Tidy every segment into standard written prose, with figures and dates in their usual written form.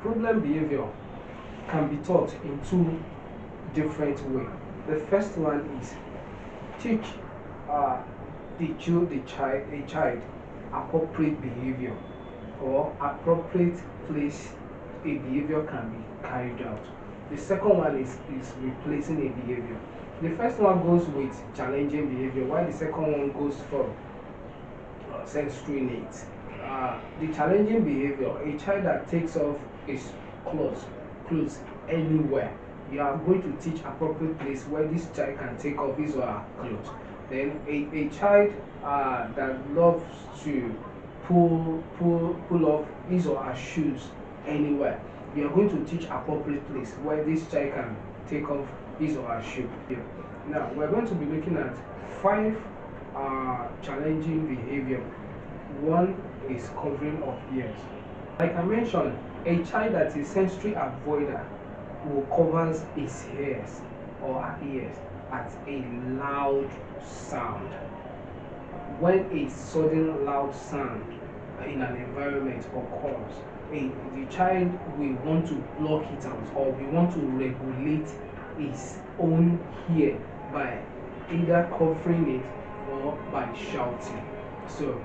problem behavior can be taught in two different ways. The first one is teach a child appropriate behavior, or appropriate place a behavior can be carried out. The second one is replacing a behavior. The first one goes with challenging behavior, while the second one goes for sensory needs. The challenging behavior, a child that takes off his clothes anywhere, you are going to teach appropriate place where this child can take off his or her clothes. Then a child that loves to pull off his or her shoes anywhere, you are going to teach appropriate place where this child can take off his or her shoe. Now we're going to be looking at 5 challenging behavior. One is covering of ears. Like I mentioned, a child that is sensory avoider will cover his ears or her ears at a loud sound. When a sudden loud sound in an environment occurs, the child will want to block it out, or will want to regulate his own ear by either covering it or by shouting. So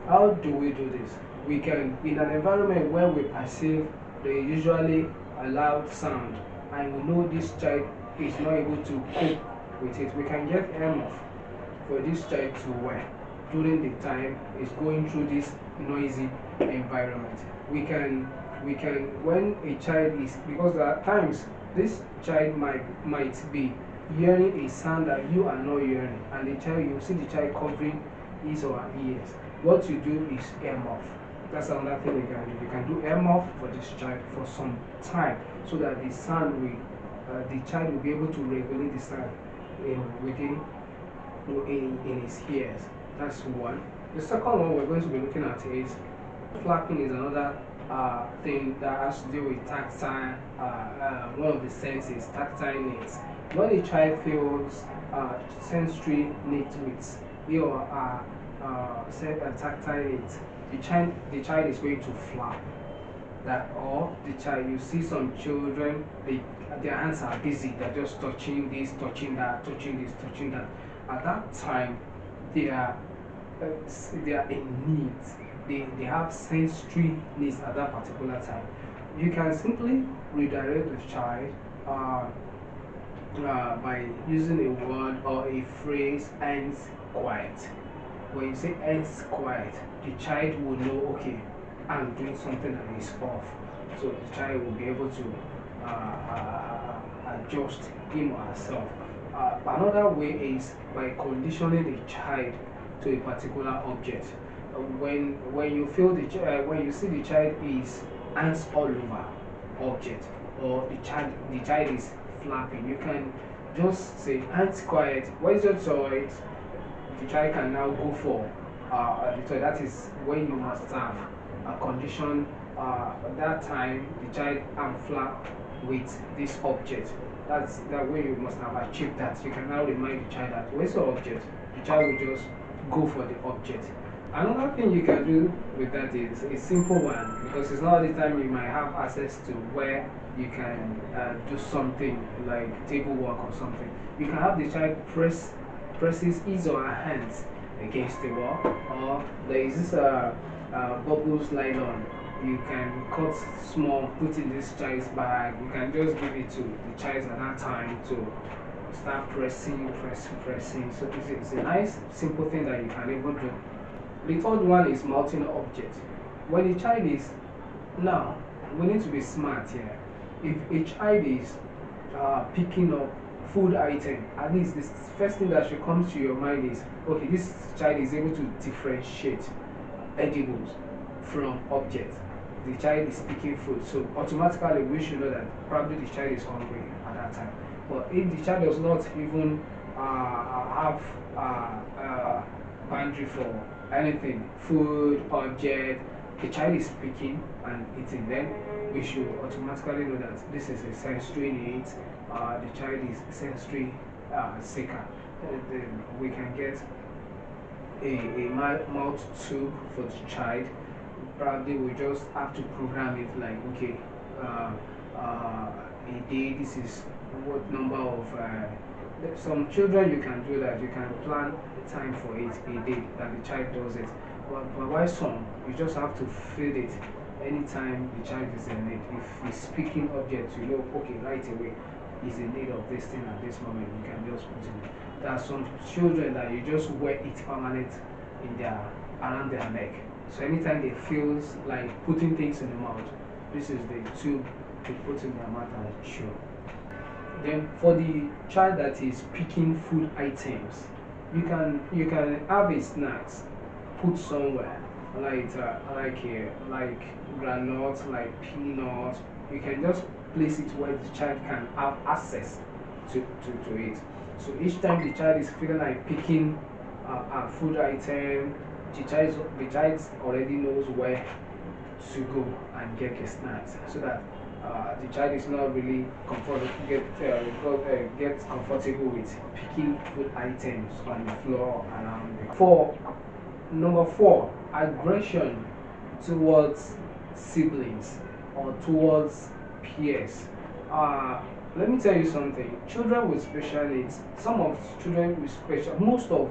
how do we do this? We can, in an environment where we perceive the usually a loud sound and we know this child is not able to cope with it, we can get earmuff for this child to wear during the time it's going through this noisy environment. We can when a child is, because at times this child might be hearing a sound that you are not hearing, and the child, you see the child covering his or her ears. What you do is earmuff. That's another thing you can do. You can do earmuff for this child for some time, so that the sound will, the child will be able to regulate the sound within in his ears. That's one. The second one we're going to be looking at is flapping. Is another thing that has to do with tactile, one of the senses, tactile needs. When a child feels sensory needs with your tactile needs, the child is going to flap. That, or the child, you see some children, their hands are busy, they're just touching this, touching that, touching this, touching that. At that time, they are in need. They have sensory needs at that particular time. You can simply redirect the child by using a word or a phrase, "ends quiet." When you say "ends quiet," the child will know, okay, I'm doing something that is off. So the child will be able to adjust him or herself. Another way is by conditioning the child to a particular object. When you feel when you see the child is hands all over object, or the child is flapping, you can just say, "Hands quiet, where's your toy?" The child can now go for the toy. That is when you must have a condition that time the child and flap with this object. That's that way you must have achieved that. You can now remind the child that, where's the object? The child will just go for the object. Another thing you can do with that is a simple one, because it's not all the time you might have access to where you can do something like table work or something. You can have the child presses his or her hands against the wall, or there is this bubbles nylon. You can cut small, put in this child's bag. You can just give it to the child at that time to start pressing. So it's a nice, simple thing that you can even do. The third one is mounting objects. When a child is, now, we need to be smart here. If a child is picking up food item, at least the first thing that should come to your mind is, okay, this child is able to differentiate edibles from objects. The child is picking food, so automatically we should know that probably the child is hungry at that time. But if the child does not even have boundary for anything, food, object, the child is picking and eating, then we should automatically know that this is a sensory need. The child is sensory seeker. We can get a mouth tube for the child. Probably we just have to program it like, okay, a day, this is what number of some children you can do that, you can plan time for it a day that the child does it. But why some, you just have to feed it anytime the child is in need. If he's speaking object, you know, okay, right away, he's in need of this thing at this moment, you can just put it. There are some children that you just wear it permanent in around their neck. So anytime they feel like putting things in the mouth, this is the tube to put in their mouth and chew. Then for the child that is picking food items, you can have a snacks put somewhere like granules, like peanuts. You can just place it where the child can have access to it. So each time the child is feeling like picking a food item, the child already knows where to go and get a snack, so that the child is not really get comfortable with picking food items on the floor around it. For number 4, aggression towards siblings or towards peers. Let me tell you something. Children with special needs, some of children with special, most of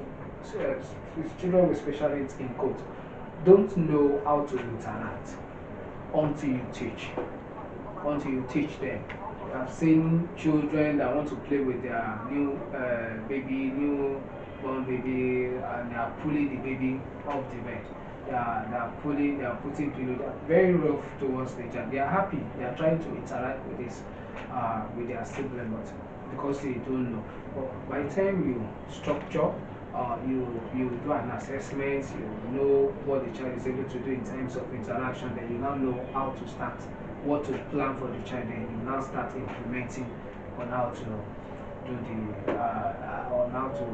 children with special needs in quote, don't know how to interact until you teach. Until you teach them. I've seen children that want to play with their new newborn baby, and they are pulling the baby off the bed. They are putting pillow. They are very rough towards the child. They are happy. They are trying to interact with with their sibling, but because they don't know. But by the time you structure, you do an assessment, you know what the child is able to do in terms of interaction, then you now know how to start, what to plan for the child, then you now start implementing on how to do on how to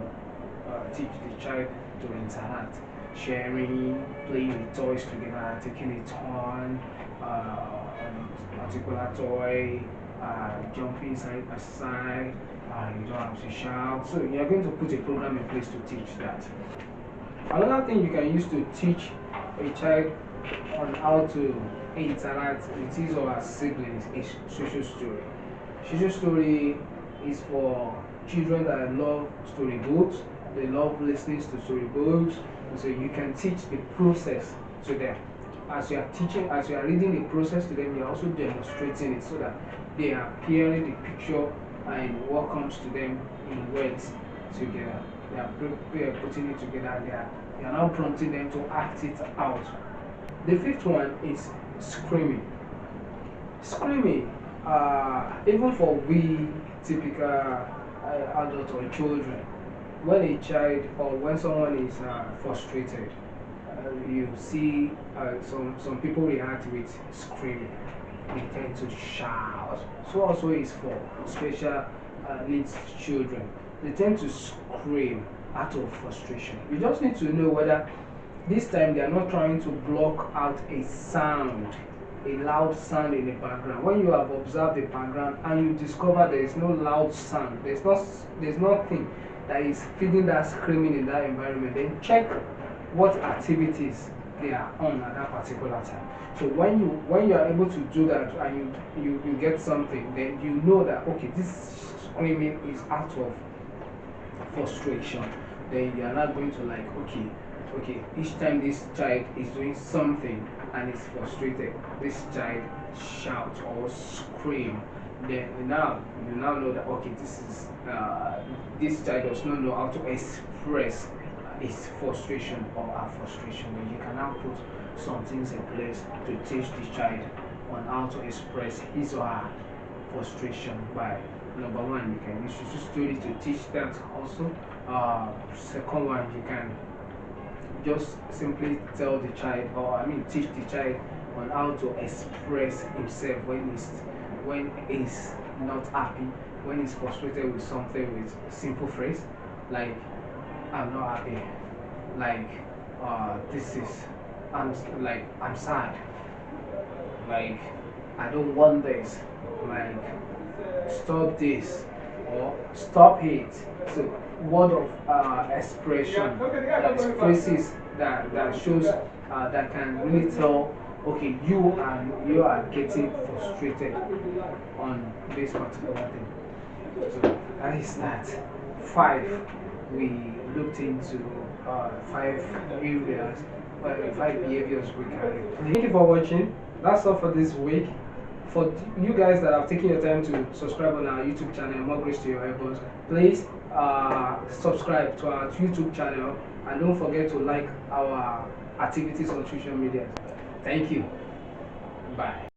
teach the child to interact, sharing, playing with toys together, taking a turn on a particular toy, jumping side by side. You don't have to shout. So you're going to put a program in place to teach that. Another thing you can use to teach a child on how to interact with his or her siblings is social story. Social story is for children that love storybooks, they love listening to storybooks, so you can teach the process to them. As you are teaching, as you are reading the process to them, you are also demonstrating it so that they are hearing the picture and what comes to them in words together. They are putting it together, and they are now prompting them to act it out. The 5th one is screaming. Screaming, even for we typical adults or children, when a child or when someone is frustrated, you see some people react with screaming. They tend to shout. So also is for special needs children. They tend to scream out of frustration. You just need to know whether this time they are not trying to block out a sound, a loud sound in the background. When you have observed the background and you discover there is no loud sound, there's nothing that is feeding that screaming in that environment, then check what activities they are on at that particular time. So when you are able to do that and you get something, then you know that okay, this screaming is out of frustration. Then you are not going to like okay, each time this child is doing something and is frustrated, this child shouts or scream. Then you now know that okay, this child does not know how to express his frustration or her frustration. Then you can now put some things in place to teach the child on how to express his or her frustration. By number 1, you can use social story to teach that also. Second one, you can just simply tell the child, or teach the child on how to express himself when he's not happy, when he's frustrated with something, with a simple phrase like I'm not happy, like I'm sad, like I don't want this, like stop this or stop it. So word of expression, phrases that shows that can really tell okay, you are getting frustrated on this particular thing. So that is that. 5, we looked into 5 areas, 5 behaviors we can replace. Thank you for watching. That's all for this week. For you guys that have taken your time to subscribe on our YouTube channel, more grace to your elbows. Please subscribe to our YouTube channel and don't forget to like our activities on social media. Thank you. Bye.